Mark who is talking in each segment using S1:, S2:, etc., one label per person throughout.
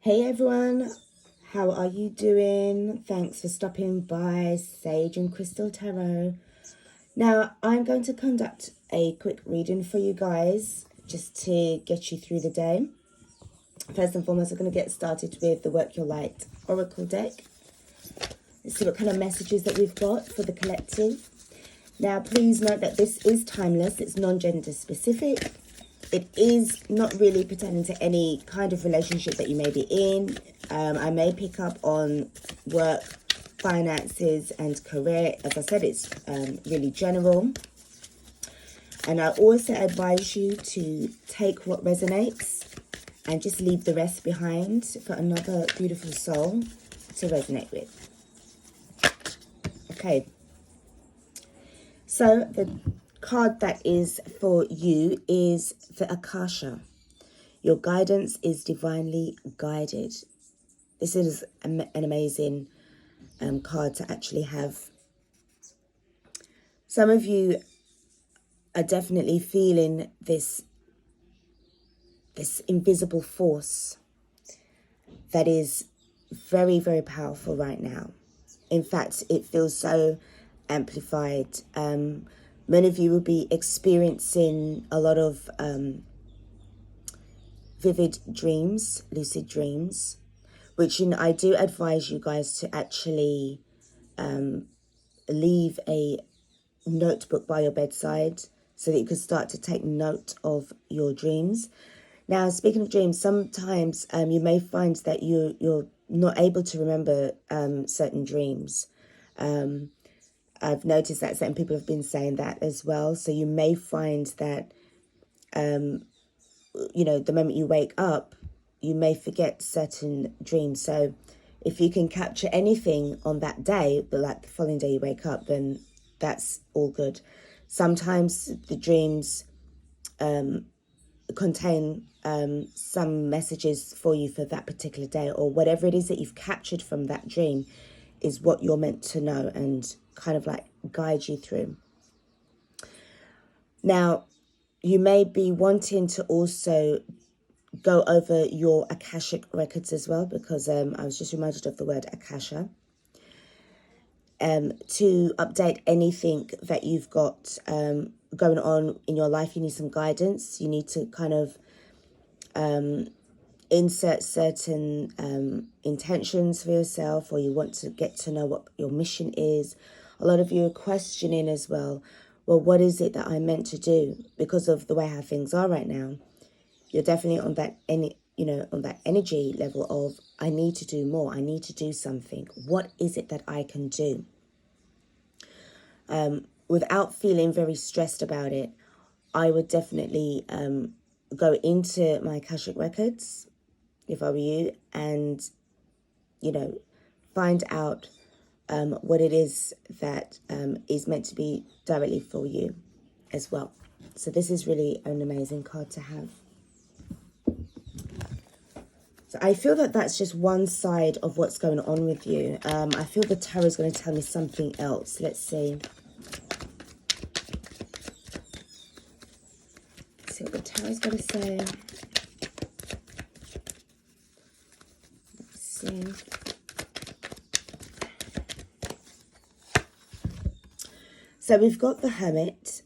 S1: Hey everyone, how are you doing? Thanks for stopping by Sage and Crystal Tarot. Now, I'm going to conduct a quick reading for you guys just to get you through the day. First and foremost, we're going to get started with the Work Your Light Oracle deck. Let's see what kind of messages that we've got for the collective. Now, please note that this is timeless. It's non-gender specific. It is not really pertaining to any kind of relationship that you may be in. I may pick up on work, finances, and career. As I said, it's really general. And I also advise you to take what resonates and just leave the rest behind for another beautiful soul to resonate with. Okay. So the card that is for you is the Akasha. Your guidance is divinely guided. This is an amazing card to actually have. Some of you are definitely feeling this invisible force that is very, very powerful right now. In fact, it feels so amplified. Many of you will be experiencing a lot of vivid dreams, lucid dreams, which I do advise you guys to actually leave a notebook by your bedside so that you can start to take note of your dreams. Now, speaking of dreams, sometimes you may find that you're not able to remember certain dreams. I've noticed that certain people have been saying that as well. So you may find that, the moment you wake up, you may forget certain dreams. So if you can capture anything on that day, but like the following day you wake up, then that's all good. Sometimes the dreams contain some messages for you for that particular day, or whatever it is that you've captured from that dream is what you're meant to know and kind of like guide you through. Now, you may be wanting to also go over your Akashic records as well, because I was just reminded of the word Akasha. To update anything that you've got going on in your life, you need some guidance. You need to kind of insert certain intentions for yourself, or you want to get to know what your mission is. A lot of you are questioning as well, what is it that I'm meant to do? Because of the way how things are right now, you're definitely on that on that energy level of, I need to do more, I need to do something. What is it that I can do? Without feeling very stressed about it, I would definitely go into my Akashic records, if I were you, and, find out what it is that is meant to be directly for you as well. So this is really an amazing card to have. So I feel that that's just one side of what's going on with you. I feel the tarot is going to tell me something else. Let's see. Let's see what the tarot is going to say. Let's see. So we've got the Hermit,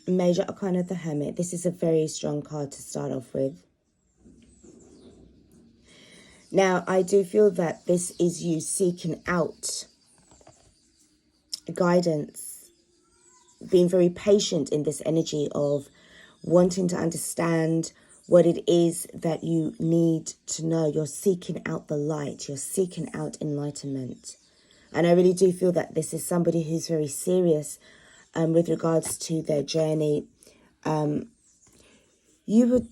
S1: Major Arcana of the Hermit. This is a very strong card to start off with. Now, I do feel that this is you seeking out guidance, being very patient in this energy of wanting to understand what it is that you need to know. You're seeking out the light. You're seeking out enlightenment. And I really do feel that this is somebody who's very serious with regards to their journey. You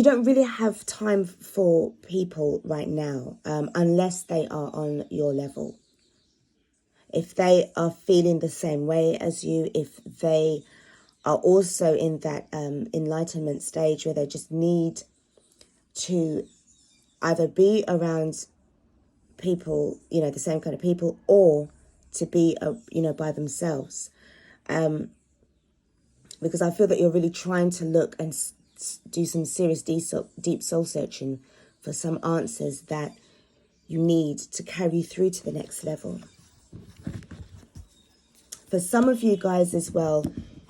S1: don't really have time for people right now unless they are on your level. If they are feeling the same way as you, if they are also in that enlightenment stage where they just need to either be around people, the same kind of people, or to be, by themselves. Because I feel that you're really trying to look and do some serious deep soul searching for some answers that you need to carry you through to the next level. For some of you guys as well,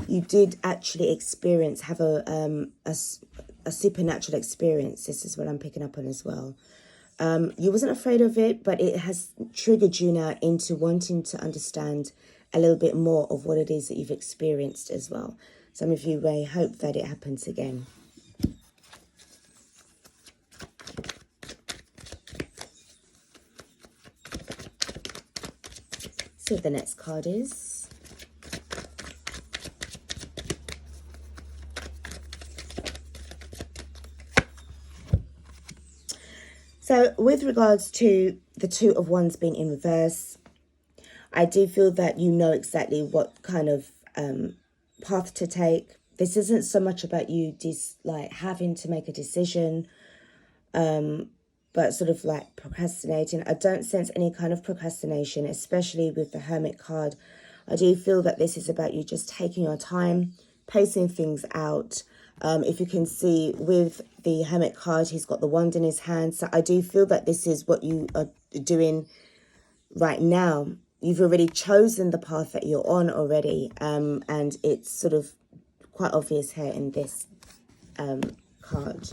S1: you did actually have a supernatural experience. This is what I'm picking up on as well. You wasn't afraid of it, but it has triggered you now into wanting to understand a little bit more of what it is that you've experienced as well. Some of you may hope that it happens again. See what the next card is. So with regards to the Two of Wands being in reverse, I do feel that you know exactly what kind of path to take. This isn't so much about you having to make a decision, but sort of like procrastinating. I don't sense any kind of procrastination, especially with the Hermit card. I do feel that this is about you just taking your time, pacing things out. If you can see with the Hermit card, he's got the wand in his hand. So I do feel that this is what you are doing right now. You've already chosen the path that you're on already. And it's sort of quite obvious here in this card.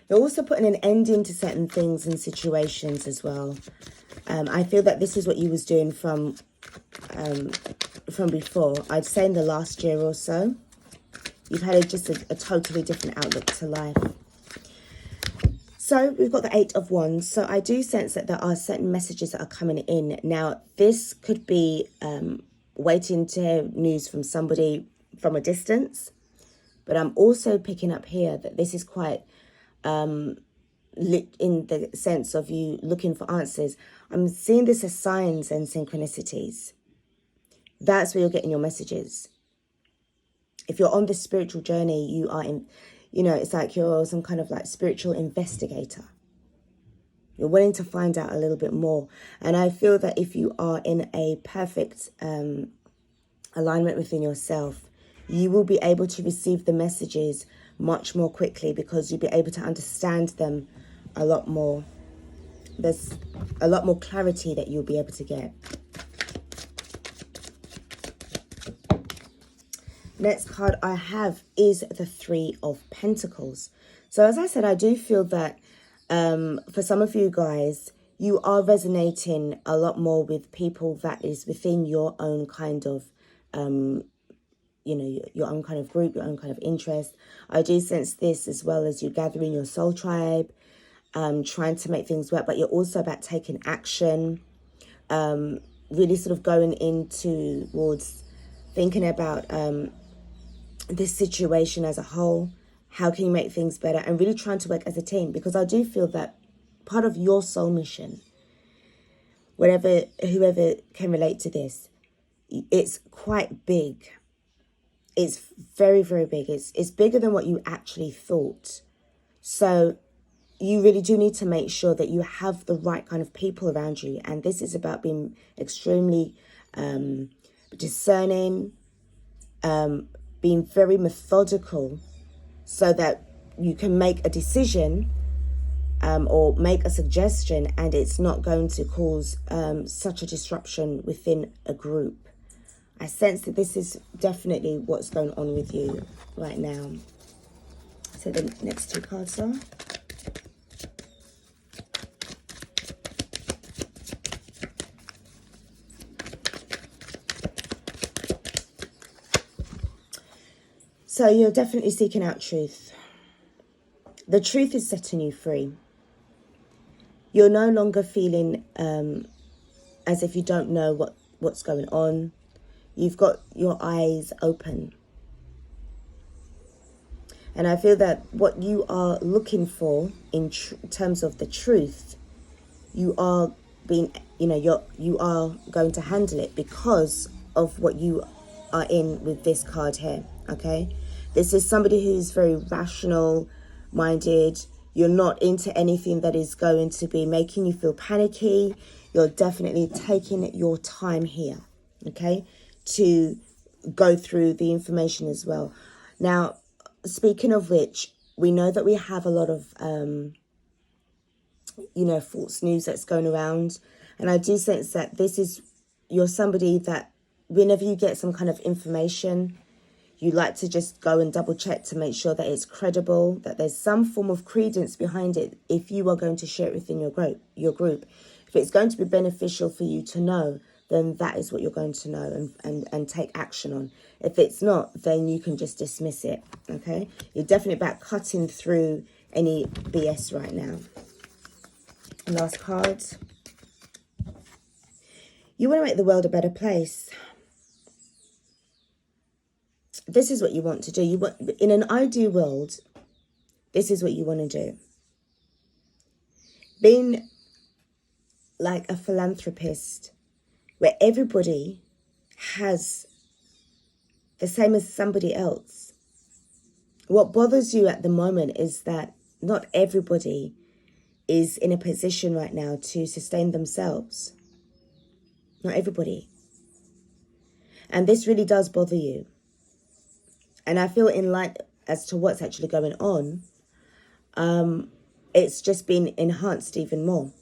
S1: You're also putting an ending to certain things and situations as well. I feel that this is what you was doing from before. I'd say in the last year or so. You've had just a totally different outlook to life. So we've got the Eight of Wands. So I do sense that there are certain messages that are coming in. Now, this could be waiting to hear news from somebody from a distance. But I'm also picking up here that this is quite in the sense of you looking for answers. I'm seeing this as signs and synchronicities. That's where you're getting your messages. If you're on this spiritual journey, you are in, it's like you're some kind of like spiritual investigator. You're willing to find out a little bit more. And I feel that if you are in a perfect alignment within yourself, you will be able to receive the messages much more quickly because you'll be able to understand them a lot more. There's a lot more clarity that you'll be able to get. Next card I have is the Three of Pentacles. So as I said, I do feel that for some of you guys, you are resonating a lot more with people that is within your own kind of, your own kind of group, your own kind of interest. I do sense this as well as you gathering your soul tribe, trying to make things work, but you're also about taking action, really sort of going towards thinking about this situation as a whole. How can you make things better? And really trying to work as a team, because I do feel that part of your soul mission, whoever can relate to this, it's quite big. It's very, very big. It's bigger than what you actually thought. So you really do need to make sure that you have the right kind of people around you. And this is about being extremely discerning, being very methodical, so that you can make a decision or make a suggestion and it's not going to cause such a disruption within a group. I sense that this is definitely what's going on with you right now. So the next two cards are. So you're definitely seeking out truth. The truth is setting you free. You're no longer feeling as if you don't know what's going on. You've got your eyes open. And I feel that what you are looking for in terms of the truth, you are being, you are going to handle it because of what you are in with this card here, okay? This is somebody who's very rational minded. You're not into anything that is going to be making you feel panicky. You're definitely taking your time here, okay, to go through the information as well. Now, speaking of which, we know that we have a lot of, false news that's going around. And I do sense that you're somebody that whenever you get some kind of information, you like to just go and double check to make sure that it's credible, that there's some form of credence behind it if you are going to share it within your group. If it's going to be beneficial for you to know, then that is what you're going to know and take action on. If it's not, then you can just dismiss it, okay? You're definitely about cutting through any BS right now. Last card. You want to make the world a better place. This is what you want to do. In an ideal world, this is what you want to do. Being like a philanthropist where everybody has the same as somebody else. What bothers you at the moment is that not everybody is in a position right now to sustain themselves. Not everybody. And this really does bother you. And I feel in light as to what's actually going on, it's just been enhanced even more.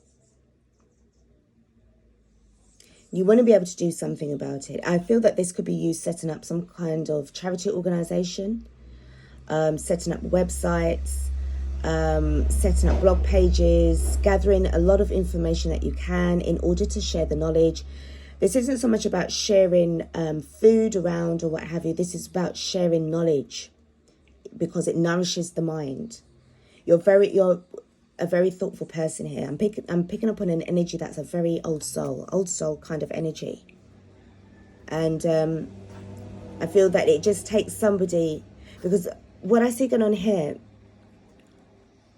S1: You want to be able to do something about it. I feel that this could be used setting up some kind of charity organization, setting up websites, setting up blog pages, gathering a lot of information that you can in order to share the knowledge. This isn't so much about sharing food around or what have you. This is about sharing knowledge because it nourishes the mind. You're a very thoughtful person here. I'm picking up on an energy that's a very old soul kind of energy. And I feel that it just takes somebody, because what I see going on here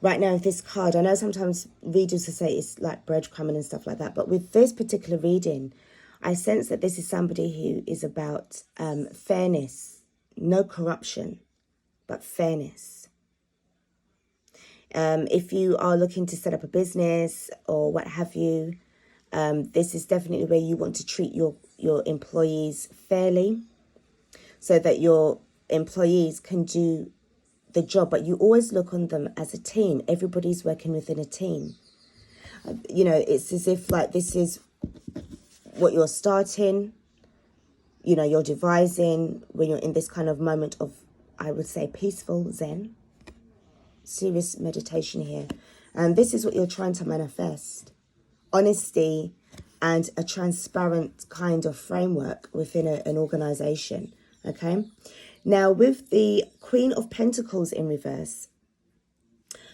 S1: right now with this card, I know sometimes readers will say it's like breadcrumbing and stuff like that, but with this particular reading, I sense that this is somebody who is about fairness, no corruption, but fairness. If you are looking to set up a business or what have you, this is definitely where you want to treat your employees fairly so that your employees can do the job, but you always look on them as a team. Everybody's working within a team. It's as if like this is what you're starting, you're devising when you're in this kind of moment of, I would say, peaceful Zen, serious meditation here. And this is what you're trying to manifest. Honesty and a transparent kind of framework within an organization, okay? Now, with the Queen of Pentacles in reverse,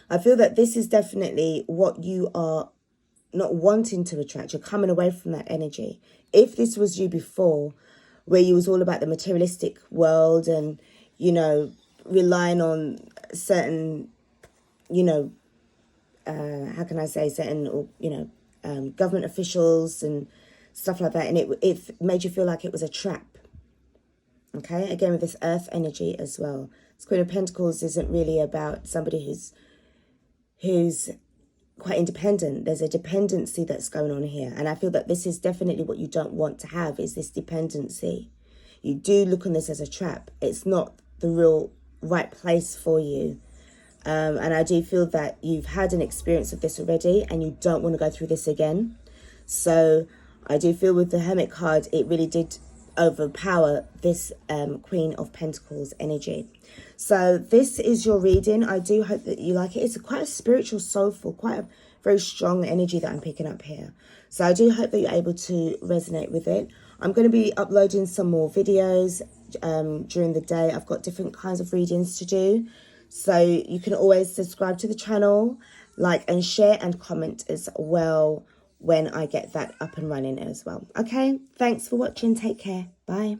S1: I feel that this is definitely what you are not wanting to attract. You're coming away from that energy. If this was you before, where you was all about the materialistic world and, relying on certain, government officials and stuff like that, and it made you feel like it was a trap. Okay, again with this earth energy as well. This Queen of Pentacles isn't really about somebody who's quite independent. There's a dependency that's going on here. And I feel that this is definitely what you don't want to have, is this dependency. You do look on this as a trap. It's not the real right place for you. And I do feel that you've had an experience of this already and you don't want to go through this again. So I do feel with the Hermit card, it really did overpower this Queen of Pentacles energy. So this is your reading. I do hope that you like it. It's quite a spiritual, soulful, quite a very strong energy that I'm picking up here. So I do hope that you're able to resonate with it. I'm going to be uploading some more videos during the day. I've got different kinds of readings to do. So you can always subscribe to the channel, like and share and comment as well when I get that up and running as well. Okay, thanks for watching. Take care. Bye.